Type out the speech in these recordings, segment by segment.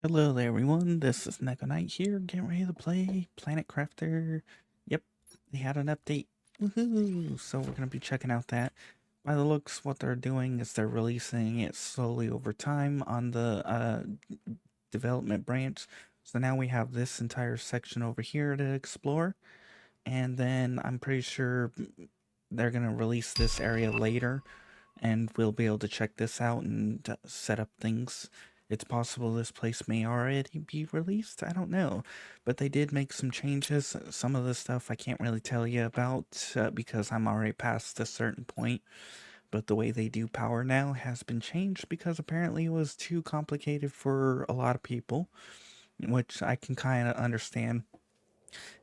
Hello there, everyone. This is Neko here, getting ready to play Planet Crafter. Yep, they had an update. Woohoo! So we're gonna be checking out that. By the looks, what they're doing is they're releasing it slowly over time on the development branch. So now we have this entire section over here to explore, and then I'm pretty sure they're gonna release this area later and we'll be able to check this out and set up things. It's possible this place may already be released. I don't know, but they did make some changes. Some of the stuff I can't really tell you about because I'm already past a certain point. But the way they do power now has been changed because apparently it was too complicated for a lot of people, which I can kind of understand.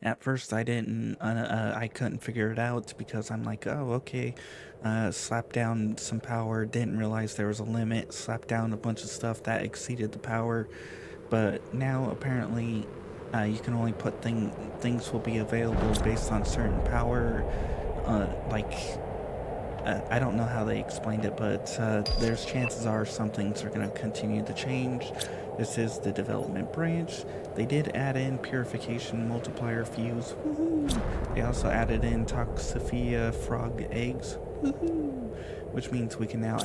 At first, I couldn't figure it out because I'm like, oh, okay, slap down some power, didn't realize there was a limit, slap down a bunch of stuff that exceeded the power, but now apparently you can only put things will be available based on certain power, like I don't know how they explained it, but there's chances are some things are going to continue to change. This is the development branch. They did add in purification multiplier fuse. Woohoo! They also added in Toxifia frog eggs. Woohoo! Which means we can now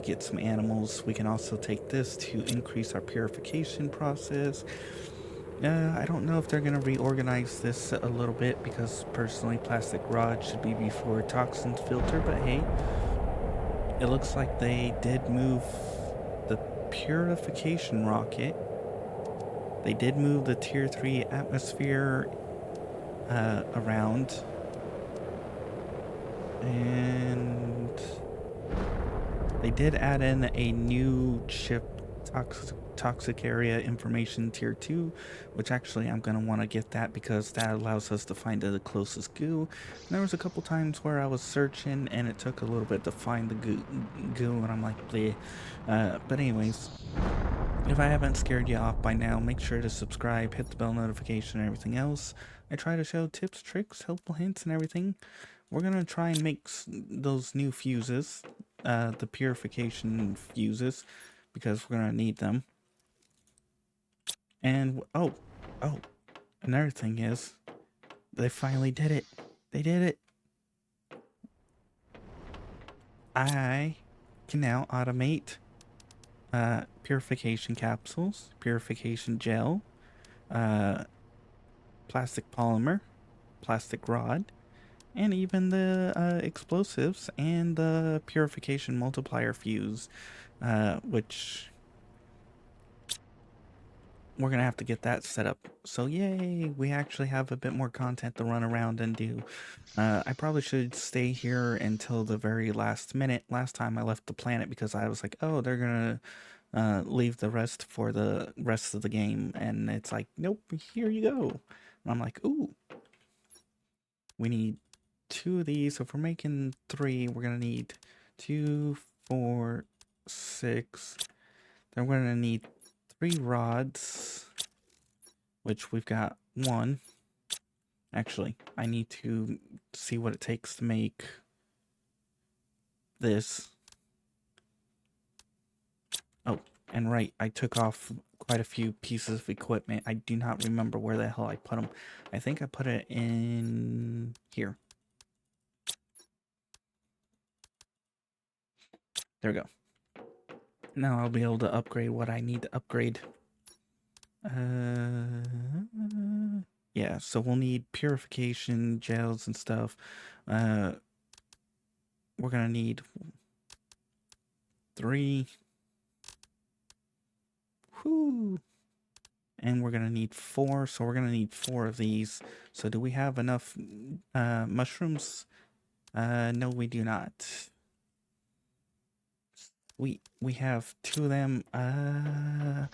get some animals. We can also take this to increase our purification process. I don't know if they're going to reorganize this a little bit because personally plastic rod should be before toxins filter, but hey, it looks like they did move the purification rocket. They did move the tier 3 atmosphere around, and they did add in a new chip, toxic area information tier 2, which actually I'm going to want to get that because that allows us to find the closest goo. And there was a couple times where I was searching and it took a little bit to find the goo and I'm like, bleh. But anyways, if I haven't scared you off by now, make sure to subscribe, hit the bell notification, and everything else. I try to show tips, tricks, helpful hints, and everything. We're gonna try and make those new fuses, the purification fuses, because we're gonna need them. And oh, another thing is, they finally did it. They did it. I can now automate purification capsules, purification gel, uh, plastic polymer, plastic rod, and even the explosives and the purification multiplier fuse, which we're gonna have to get that set up. So yay, we actually have a bit more content to run around and do. I probably should stay here until the very last minute. Last time I left the planet because I was like, oh, they're gonna leave the rest for the rest of the game, and it's like, nope, here you go. And I'm like, ooh, we need 2 of these. So if we're making 3, we're gonna need 2, 4, 6. Then we're gonna need 3 rods, which we've got 1. Actually, I need to see what it takes to make this. Oh, and right, I took off quite a few pieces of equipment. I do not remember where the hell I put them. I think I put it in here. There we go. Now I'll be able to upgrade what I need to upgrade. Yeah, so we'll need purification gels and stuff. We're gonna need 3. Whoo! And we're gonna need 4, so we're gonna need 4 of these. So do we have enough mushrooms? No, we do not. We have 2 of them. I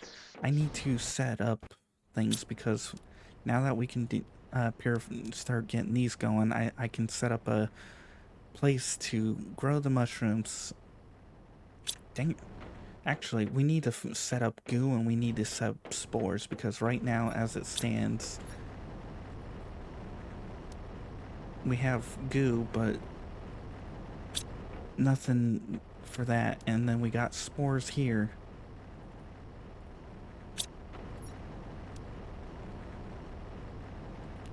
need to set up things because now that we can start getting these going, I can set up a place to grow the mushrooms. Dang it. Actually, we need to set up goo and we need to set up spores because right now, as it stands, we have goo, but nothing for that. And then we got spores here.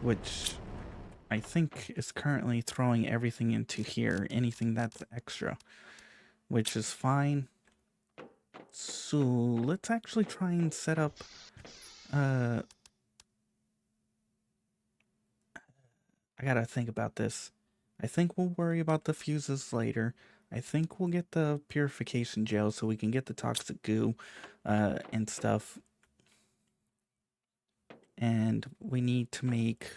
which I think is currently throwing everything into here, anything that's extra, which is fine. So let's actually try and set up, I gotta think about this. I think we'll worry about the fuses later. I think we'll get the purification gel so we can get the toxic goo, and stuff. And we need to make...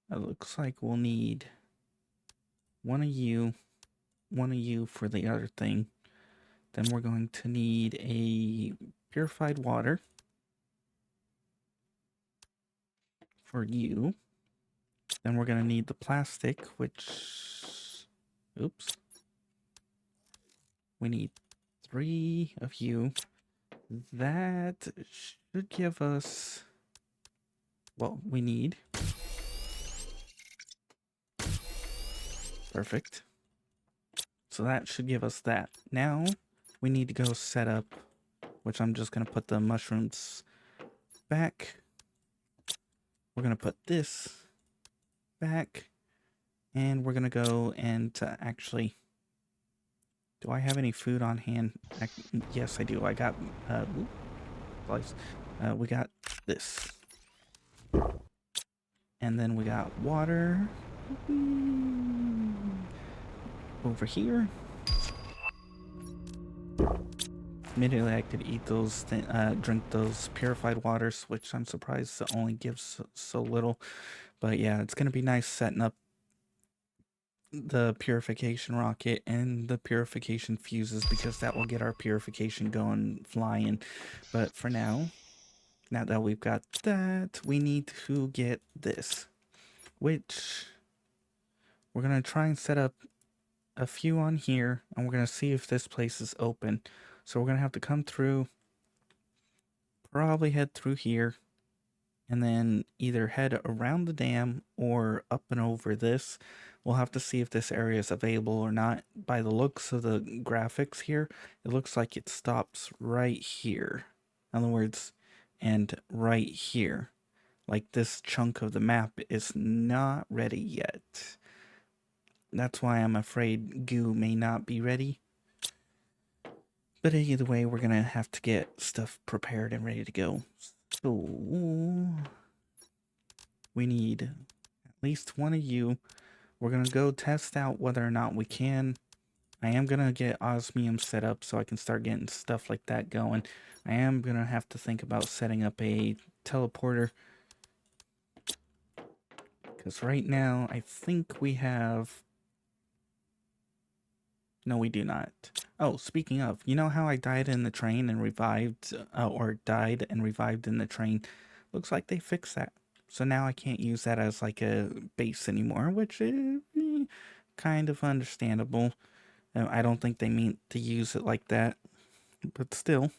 It looks like we'll need one of you for the other thing. Then we're going to need a purified water for you. Then we're going to need the plastic, which... Oops. We need 3 of you. That should give us... Well, we need... Perfect. So that should give us that. Now, we need to go set up, which I'm just going to put the mushrooms back. We're going to put this back. And we're going to go and actually... Do I have any food on hand? Yes, I do. I got... we got this. And then we got water over here. Immediately I could eat those, drink those purified waters, which I'm surprised it only gives so little. But yeah, it's going to be nice setting up the purification rocket and the purification fuses, because that will get our purification going, flying. But for now that we've got that, we need to get this, which we're going to try and set up a few on here, and we're going to see if this place is open. So we're going to have to come through, probably head through here, and then either head around the dam or up and over this. We'll have to see if this area is available or not. By the looks of the graphics here, it looks like it stops right here. In other words, and right here. Like this chunk of the map is not ready yet. That's why I'm afraid goo may not be ready. But either way, we're going to have to get stuff prepared and ready to go. So, we need at least one of you. We're going to go test out whether or not we can. I am going to get osmium set up so I can start getting stuff like that going. I am going to have to think about setting up a teleporter. Because right now, I think we have... No, we do not. Oh, speaking of, you know how I died in the train and revived, or died and revived in the train? Looks like they fixed that. So now I can't use that as like a base anymore, which is kind of understandable. I don't think they meant to use it like that, but still.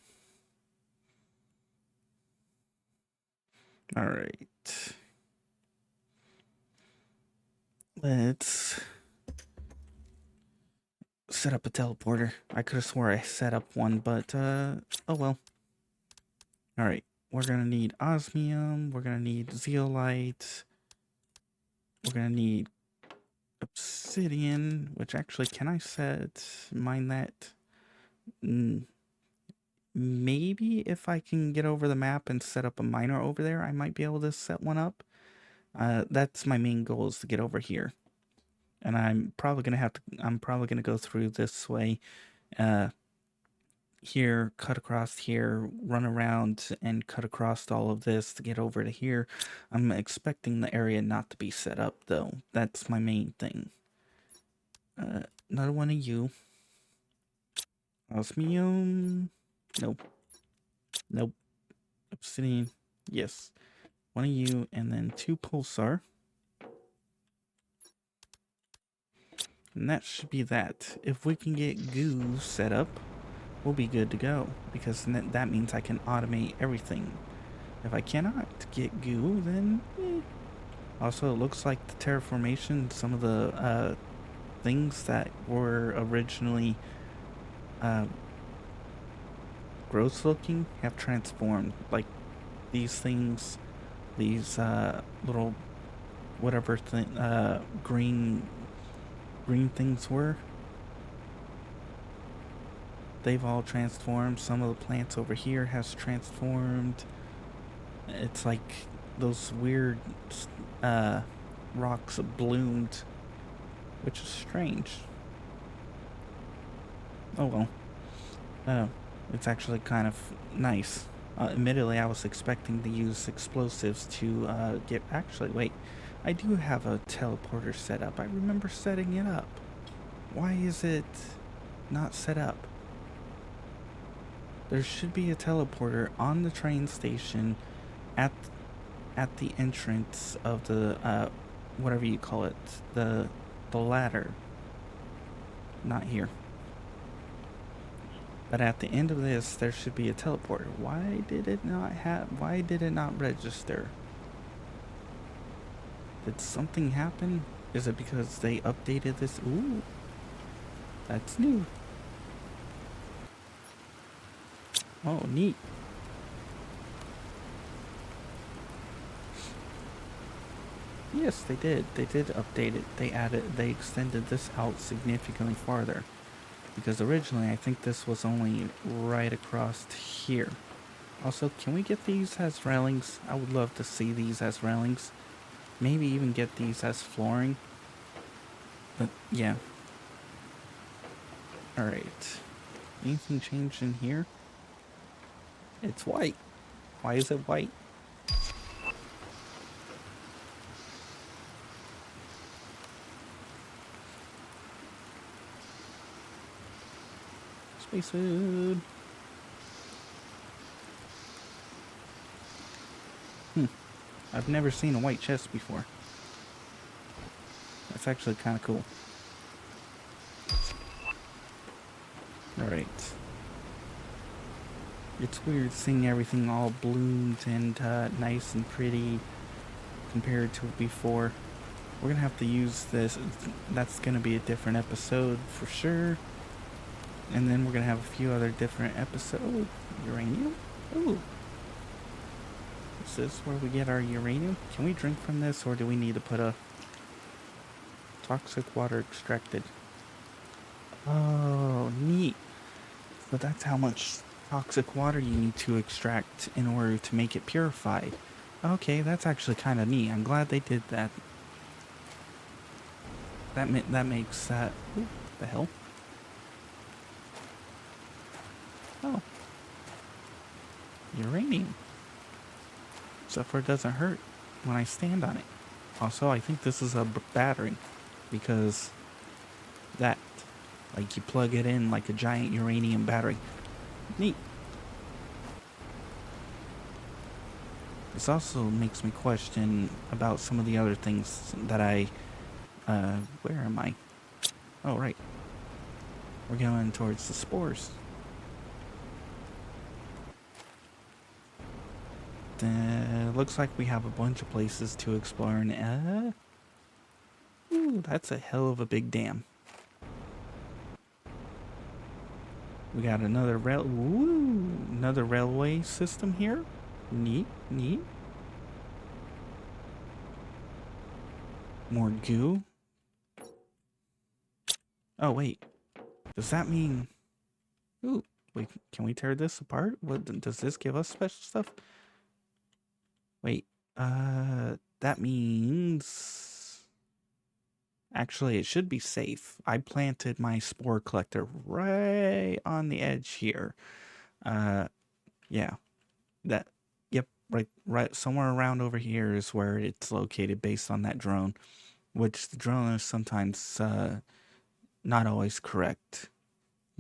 All right. Let's set up a teleporter. I could have swore I set up one, but oh well. All right. We're going to need osmium. We're going to need zeolite. We're going to need obsidian, which actually, can I mine that? Maybe if I can get over the map and set up a miner over there, I might be able to set one up. That's my main goal, is to get over here. And I'm probably going to go through this way. Here, cut across here, run around and cut across all of this to get over to here. I'm expecting the area not to be set up though. That's my main thing. Another one of you. Osmium. Nope. Nope. Obsidian. Yes. One of you, and then 2 pulsar. And that should be that. If we can get goo set up, we'll be good to go, because that means I can automate everything. If I cannot get goo, then Also, it looks like the terraformation, some of the things that were originally gross looking have transformed. Like these things, these little whatever green things were. They've all transformed. Some of the plants over here has transformed. It's like those weird uh, rocks bloomed, which is strange. Oh well. It's actually kind of nice. Admittedly, I was expecting to use explosives to get... Actually, wait. I do have a teleporter set up. I remember setting it up. Why is it not set up? There should be a teleporter on the train station at the entrance of the whatever you call it, the ladder. Not here. But at the end of this, there should be a teleporter. Why did it not register? Did something happen? Is it because they updated this? Ooh, that's new. Oh, neat. Yes, they did. They did update it. They extended this out significantly farther. Because originally, I think this was only right across here. Also, can we get these as railings? I would love to see these as railings. Maybe even get these as flooring. But, yeah. Alright. Anything changed in here? It's white. Why is it white? Space food. I've never seen a white chest before. That's actually kind of cool. Alright. It's weird seeing everything all bloomed and nice and pretty compared to before. We're gonna have to use this. That's gonna be a different episode for sure. And then we're gonna have a few other different episodes. Oh, uranium? Ooh. Is this where we get our uranium? Can we drink from this, or do we need to put a toxic water extracted? Oh, neat. So that's how much toxic water you need to extract in order to make it purified. Okay, that's actually kind of neat. I'm glad they did that. That makes that... Ooh, the hell? Oh. Uranium. Except it doesn't hurt when I stand on it. Also, I think this is a battery. Because that... Like, you plug it in like a giant uranium battery. Neat. This also makes me question about some of the other things that I... where am I? Oh, right. We're going towards the spores. Looks like we have a bunch of places to explore. And, ooh, that's a hell of a big dam. We got another another railway system here. Neat, neat. More goo. Oh, wait. Does that mean... Ooh, wait, can we tear this apart? What, does this give us special stuff? Wait, that means... Actually, it should be safe. I planted my spore collector right on the edge here. Yeah. Yep, right somewhere around over here is where it's located based on that drone. Which the drone is sometimes, not always correct.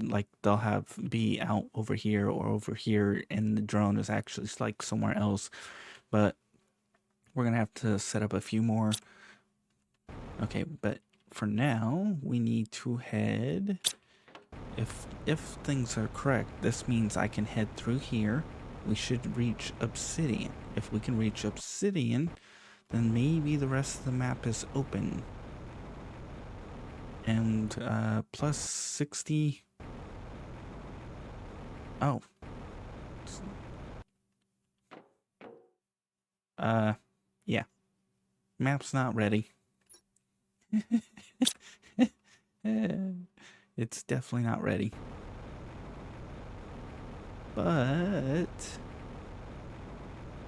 Like, they'll be out over here or over here, and the drone is actually like somewhere else. But we're gonna have to set up a few more. Okay, but for now, we need to head... If things are correct, this means I can head through here. We should reach obsidian. If we can reach obsidian, then maybe the rest of the map is open. And, plus 60... Oh. Yeah. Map's not ready. It's definitely not ready. But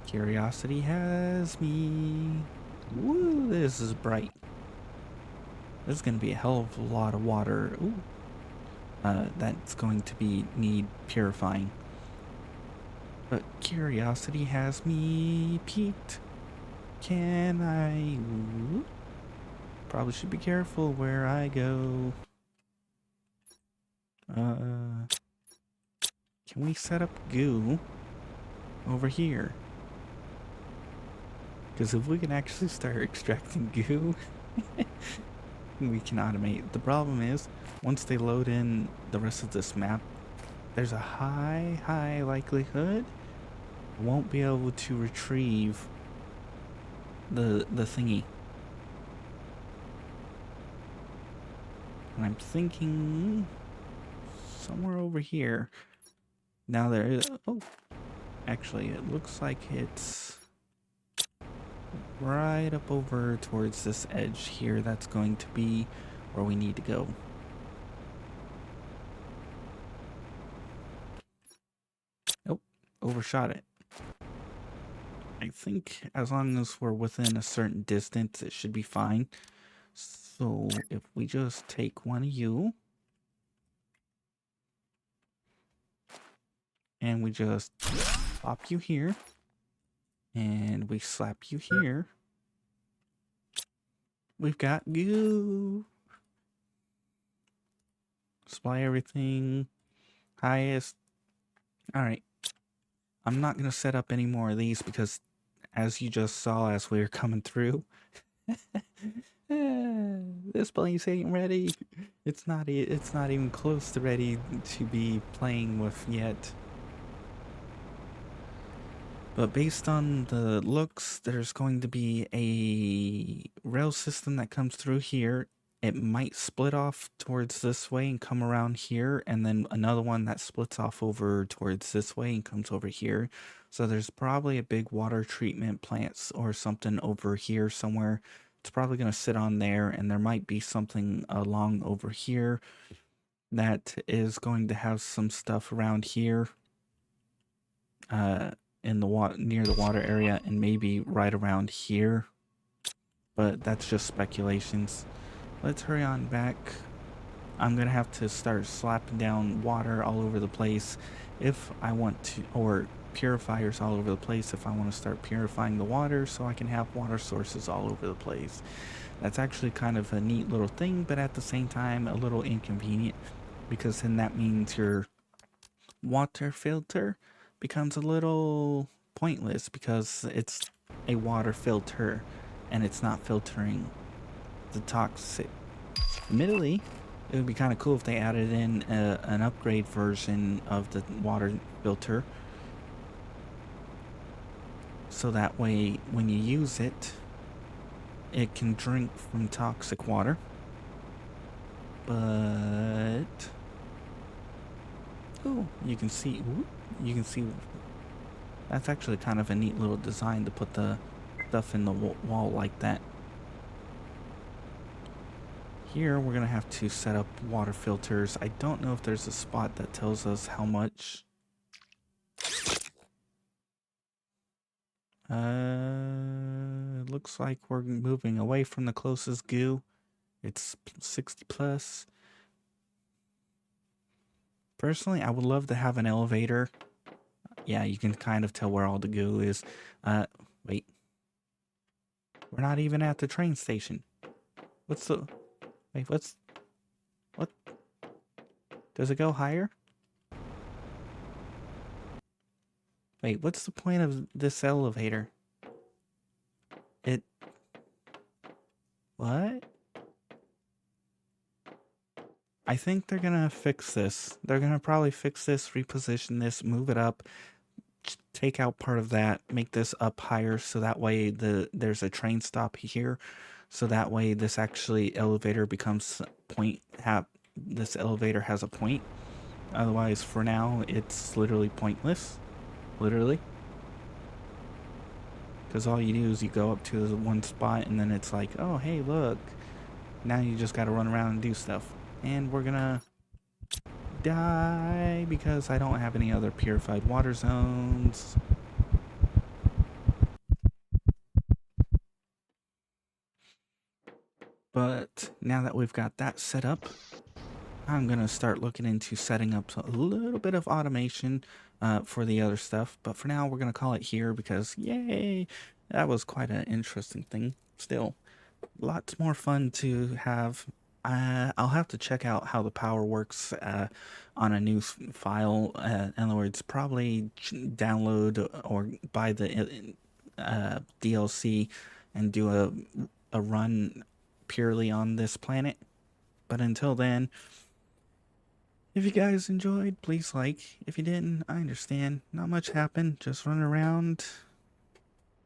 curiosity has me. Woo, this is bright. This is going to be a hell of a lot of water. Ooh. That's going to need purifying. But curiosity has me peaked. Can I... Ooh. Probably should be careful where I go. Can we set up goo over here? Because if we can actually start extracting goo, we can automate. The problem is, once they load in the rest of this map, there's a high likelihood I won't be able to retrieve the thingy. And I'm thinking somewhere over here. Now there is... Oh, actually, it looks like it's right up over towards this edge here. That's going to be where we need to go. Nope, overshot it. I think as long as we're within a certain distance, it should be fine. So if we just take one of you and we just pop you here and we slap you here, we've got goo. Supply everything. Highest. Alright. I'm not going to set up any more of these because as you just saw as we were coming through, this place ain't ready. It's not even close to ready to be playing with yet. But based on the looks, there's going to be a rail system that comes through here. It might split off towards this way and come around here, and then another one that splits off over towards this way and comes over here. So there's probably a big water treatment plant or something over here somewhere. It's probably going to sit on there, and there might be something along over here that is going to have some stuff around here in the water, near the water area, and maybe right around here. But that's just speculations. Let's hurry on back. I'm gonna have to start slapping down water all over the place if I want to, or purifiers all over the place if I want to start purifying the water so I can have water sources all over the place. That's actually kind of a neat little thing, but at the same time a little inconvenient, because then that means your water filter becomes a little pointless because it's a water filter and it's not filtering the toxic. Admittedly, it would be kind of cool if they added in an upgrade version of the water filter, so that way when you use it, it can drink from toxic water. But oh, you can see that's actually kind of a neat little design to put the stuff in the wall like that. Here we're gonna have to set up water filters. I don't know if there's a spot that tells us how much. It looks like we're moving away from the closest goo. It's 60 plus. Personally, I would love to have an elevator. Yeah, you can kind of tell where all the goo is. Wait. We're not even at the train station. What's the... Wait, what? Does it go higher? Wait, what's the point of this elevator? What? I think they're gonna fix this. They're gonna probably fix this, reposition this, move it up, take out part of that, make this up higher so that way there's a train stop here. So that way this actually elevator becomes this elevator has a point. Otherwise, for now, it's literally pointless. literally. Because all you do is you go up to the one spot and then it's like, oh, hey, look. Now you just gotta run around and do stuff. And we're gonna die because I don't have any other purified water zones. But now that we've got that set up, I'm gonna start looking into setting up a little bit of automation for the other stuff. But for now, we're gonna call it here because yay, that was quite an interesting thing. Still, lots more fun to have. I'll have to check out how the power works on a new file. In other words, probably download or buy the DLC and do a run purely on this planet. But until then, if you guys enjoyed, please like. If you didn't, I understand. Not much happened. Just running around,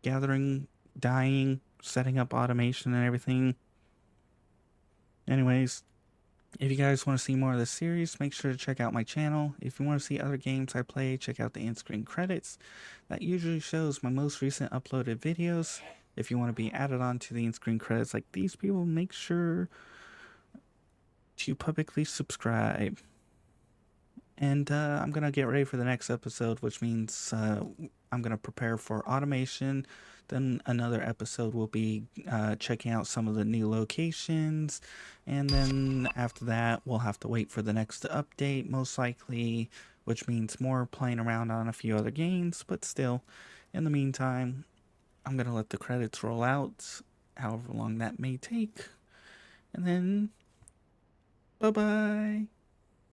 gathering, dying, setting up automation and everything. Anyways, if you guys want to see more of this series, make sure to check out my channel. If you want to see other games I play, check out the in-screen credits. That usually shows my most recent uploaded videos. If you want to be added on to the in-screen credits like these people, make sure to publicly subscribe. And I'm going to get ready for the next episode, which means I'm going to prepare for automation. Then another episode will be checking out some of the new locations. And then after that, we'll have to wait for the next update, most likely, which means more playing around on a few other games. But still, in the meantime, I'm going to let the credits roll out, however long that may take. And then, bye-bye.